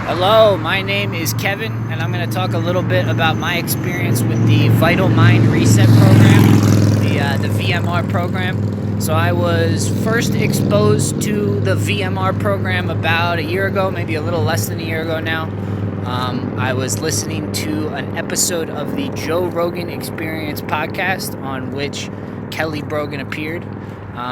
Hello, my name is Kevin, and I'm going to talk a little bit about my experience with the Vital Mind Reset program, the VMR program. So I was first exposed to the VMR program about a year ago, maybe a little less than a year ago now. I was listening to an episode of the Joe Rogan Experience podcast on which Kelly Brogan appeared.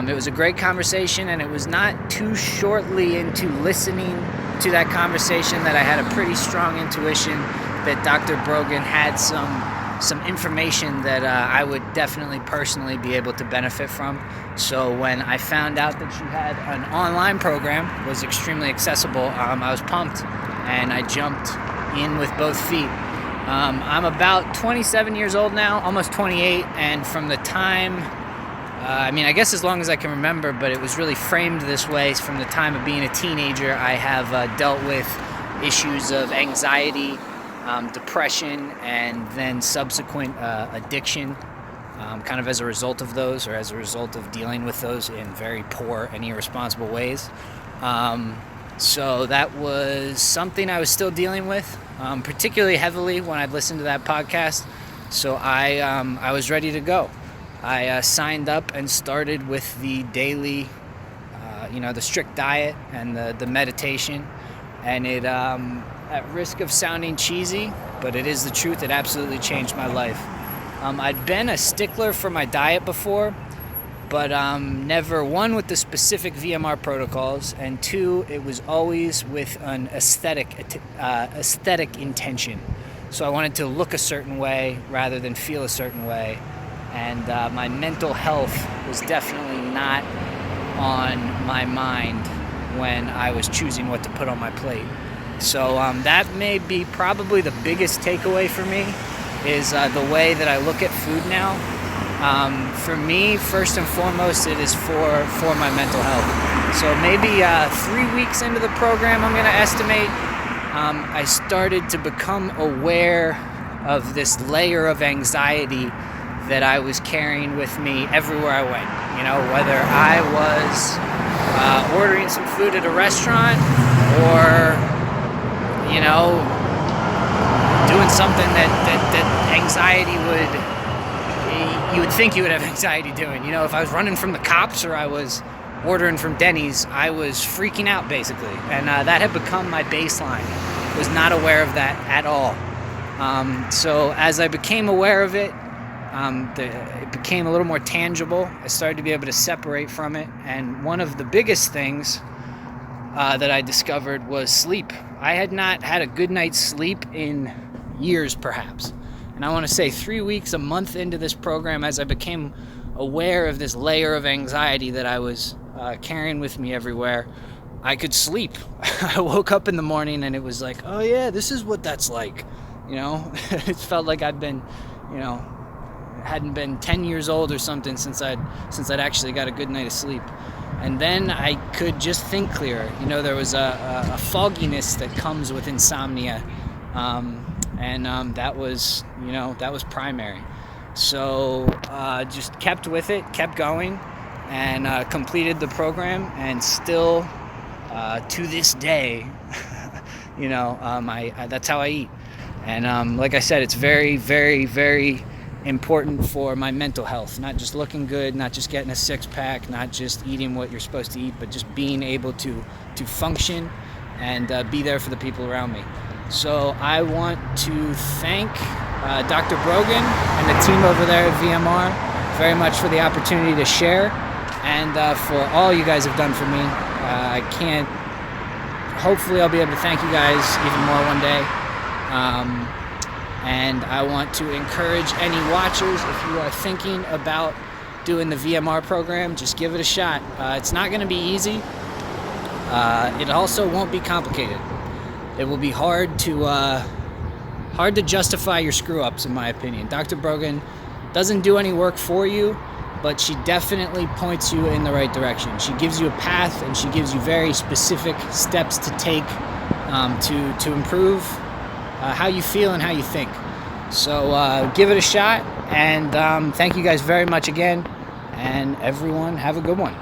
It was a great conversation, and it was not too shortly into listening to that conversation that I had a pretty strong intuition that Dr. Brogan had some information that I would definitely personally be able to benefit from. So when I found out that she had an online program, was extremely accessible, I was pumped, and I jumped in with both feet. I'm about 27 years old now, almost 28, and from the time I guess as long as I can remember, but it was really framed this way from the time of being a teenager. I have dealt with issues of anxiety, depression, and then subsequent addiction, kind of as a result of those, or as a result of dealing with those in very poor and irresponsible ways. So that was something I was still dealing with, particularly heavily when I'd listened to that podcast. So I was ready to go. I signed up and started with the daily, the strict diet and the meditation. And it, at risk of sounding cheesy, but it is the truth, it absolutely changed my life. I'd been a stickler for my diet before, but never, one, with the specific VMR protocols, and two, it was always with an aesthetic intention. So I wanted to look a certain way rather than feel a certain way. And my mental health was definitely not on my mind when I was choosing what to put on my plate. So that may be probably the biggest takeaway for me, is the way that I look at food now. For me, first and foremost, it is for my mental health. So maybe 3 weeks into the program, I'm going to estimate, I started to become aware of this layer of anxiety that I was carrying with me everywhere I went. Whether I was ordering some food at a restaurant or, doing something that anxiety you would think you would have anxiety doing. If I was running from the cops or I was ordering from Denny's, I was freaking out basically. And that had become my baseline. Was not aware of that at all. So as I became aware of it, it became a little more tangible. I started to be able to separate from it. And one of the biggest things that I discovered was sleep. I had not had a good night's sleep in years, perhaps. And I want to say 3 weeks, a month into this program, as I became aware of this layer of anxiety that I was carrying with me everywhere, I could sleep. I woke up in the morning and it was like, oh yeah, this is what that's like. It felt like I'd been, hadn't been 10 years old or something since I'd actually got a good night of sleep. And then I could just think clearer. There was a fogginess that comes with insomnia, and that was primary. So just kept with it, kept going, and completed the program, and still to this day, that's how I eat. And like I said, it's very, very, very important for my mental health. Not just looking good, not just getting a six-pack, not just eating what you're supposed to eat, but just being able to function and be there for the people around me. So I want to thank Dr. Brogan and the team over there at VMR very much for the opportunity to share, and for all you guys have done for me. Hopefully I'll be able to thank you guys even more one day. And I want to encourage any watchers, if you are thinking about doing the VMR program, just give it a shot. It's not going to be easy. It also won't be complicated. It will be hard to justify your screw-ups, in my opinion. Dr. Brogan doesn't do any work for you, but she definitely points you in the right direction. She gives you a path, and she gives you very specific steps to take to improve how you feel and how you think. So give it a shot, and thank you guys very much again, and everyone have a good one.